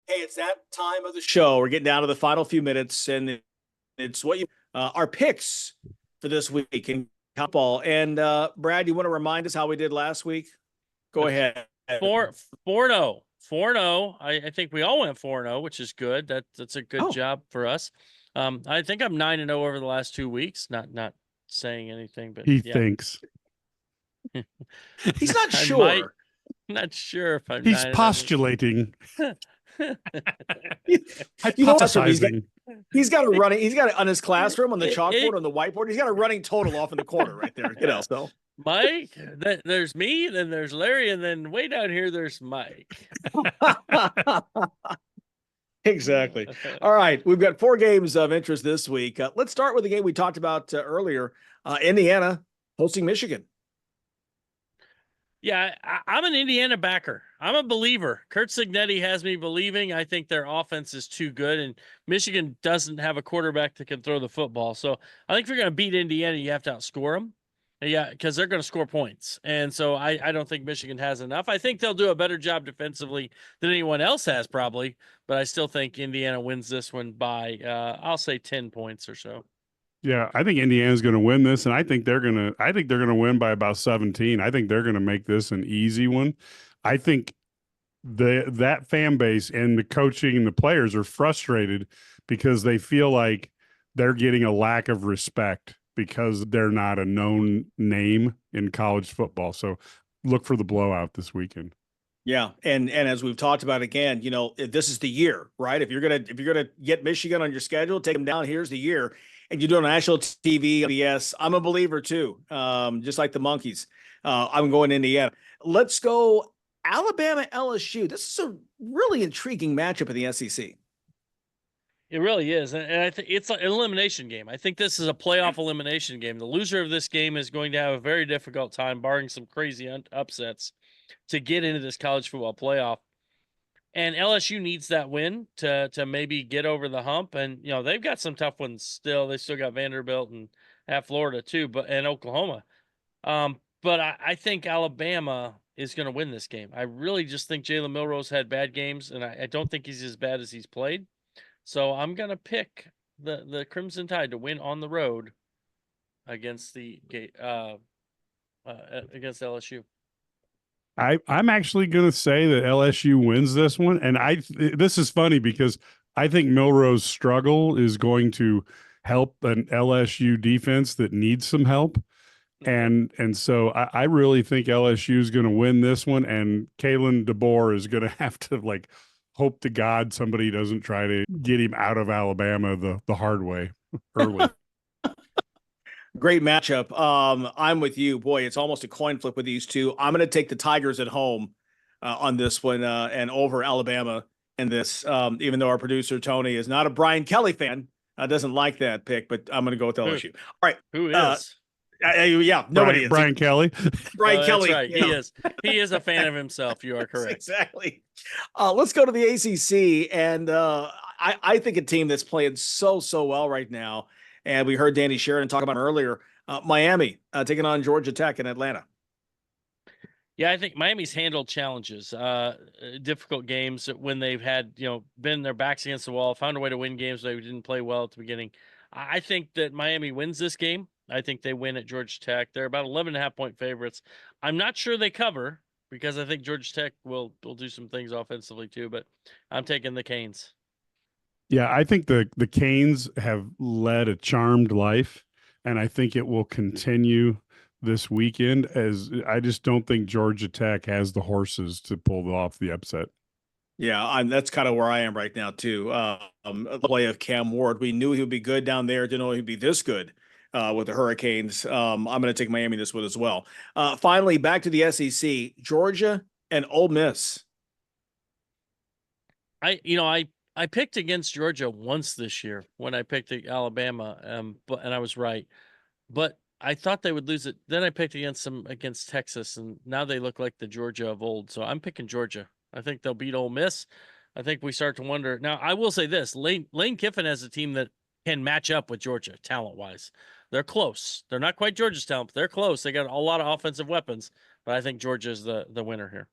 Hey, it's that time of the show. We're getting down to the final few minutes, and it's what you our picks for this week in football. And Brad, you want to remind us how we did last week? Go That's ahead. 4-0. 4-0. I think we all went 4-0, which is good. That's a good Oh, job for us. I think I'm 9-0 over the last 2 weeks. Not saying anything, but He yeah. thinks. he's not I might sure. not sure if I'm He's 9-0. postulating, You know what? hypothesizing. He's got a running. He's got it on his classroom on the It, chalkboard on the whiteboard. He's got a running total off in the corner right there. So Mike, there's me, then there's Larry, and then way down here there's Mike. exactly. All right, we've got 4 games of interest this week. Let's start with the game we talked about earlier. Indiana hosting Michigan. Yeah, I'm an Indiana backer. I'm a believer. Kurt Signetti has me believing. I think their offense is too good, and Michigan doesn't have a quarterback that can throw the football. So I think if you're going to beat Indiana, you have to outscore them. Yeah, because they're going to score points. And so I don't think Michigan has enough. I think they'll do a better job defensively than anyone else has probably, but I still think Indiana wins this one by, I'll say 10 points or so. Yeah, I think Indiana's going to win this, and I think they're going to win by about 17. I think they're going to make this an easy one. I think that fan base and the coaching and the players are frustrated because they feel like they're getting a lack of respect because they're not a known name in college football. So look for the blowout this weekend. Yeah, and as we've talked about again, this is the year, right? If you're gonna get Michigan on your schedule, take them down. Here's the year, and you do it on national TV. Yes, I'm a believer too. Just like the monkeys, I'm going Indiana. Let's go Alabama LSU. This is a really intriguing matchup in the SEC. It really is. And I think it's an elimination game. I think this is a playoff elimination game. The loser of this game is going to have a very difficult time, barring some crazy upsets, to get into this college football playoff. And LSU needs that win to maybe get over the hump. And, they've got some tough ones still. They still got Vanderbilt and at Florida too, and Oklahoma. But I think Alabama is going to win this game. I really just think Jalen Milroe had bad games, and I don't think he's as bad as he's played. So I'm gonna pick the Crimson Tide to win on the road against the against LSU. I'm actually going to say that LSU wins this one, and this is funny because I think Milroe's struggle is going to help an LSU defense that needs some help. And so I really think LSU is going to win this one, and Kalen DeBoer is going to have to hope to God somebody doesn't try to get him out of Alabama the hard way early. Great matchup. I'm with you. Boy, it's almost a coin flip with these two. I'm going to take the Tigers at home on this one and over Alabama in this, even though our producer, Tony, is not a Brian Kelly fan. Doesn't like that pick, but I'm going to go with LSU. All right. Who is? Yeah, nobody Brian is. Kelly. Brian Kelly. That's right. He is. He is a fan of himself. You are correct. Exactly. Let's go to the ACC. And I think a team that's playing so well right now. And we heard Danny Sheridan talk about earlier. Miami taking on Georgia Tech in Atlanta. Yeah, I think Miami's handled challenges, difficult games when they've had, been their backs against the wall, found a way to win games they didn't play well at the beginning. I think that Miami wins this game. I think they win at Georgia Tech. They're about 11.5-point favorites. I'm not sure they cover because I think Georgia Tech will do some things offensively too, but I'm taking the Canes. Yeah, I think the Canes have led a charmed life, and I think it will continue this weekend, as I just don't think Georgia Tech has the horses to pull off the upset. Yeah, that's kind of where I am right now too. The play of Cam Ward, we knew he would be good down there. Didn't know he'd be this good with the Hurricanes. I'm going to take Miami this one as well. Finally, back to the SEC, Georgia and Ole Miss. I picked against Georgia once this year when I picked Alabama, and I was right, but I thought they would lose it. Then I picked against Texas, and now they look like the Georgia of old. So I'm picking Georgia. I think they'll beat Ole Miss. I think we start to wonder. Now, I will say this. Lane Kiffin has a team that can match up with Georgia talent-wise. They're close. They're not quite Georgia's talent, but they're close. They got a lot of offensive weapons, but I think Georgia is the winner here.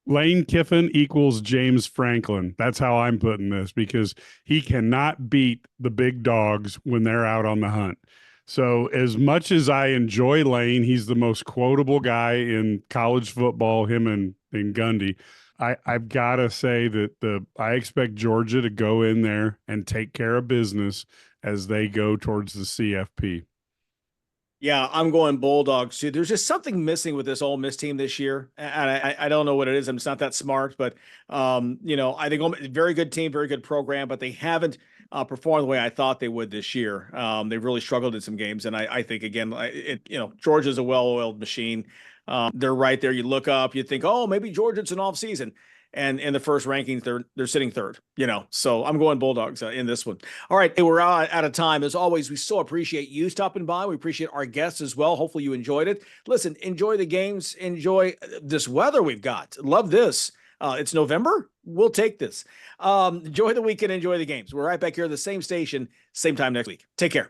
Lane Kiffin equals James Franklin. That's how I'm putting this, because he cannot beat the big dogs when they're out on the hunt. So as much as I enjoy Lane, he's the most quotable guy in college football, him and Gundy. I've got to say that I expect Georgia to go in there and take care of business as they go towards the CFP. Yeah, I'm going Bulldogs too. There's just something missing with this Ole Miss team this year, and I don't know what it is. I'm just not that smart, but I think very good team, very good program, but they haven't performed the way I thought they would this year. They've really struggled in some games, and I think again, Georgia's a well-oiled machine. They're right there. You look up, you think, oh, maybe Georgia's an off season. And in the first rankings, they're sitting third, So I'm going Bulldogs in this one. All right, we're out of time. As always, we so appreciate you stopping by. We appreciate our guests as well. Hopefully you enjoyed it. Listen, enjoy the games. Enjoy this weather we've got. Love this. It's November. We'll take this. Enjoy the weekend. Enjoy the games. We're right back here at the same station, same time next week. Take care.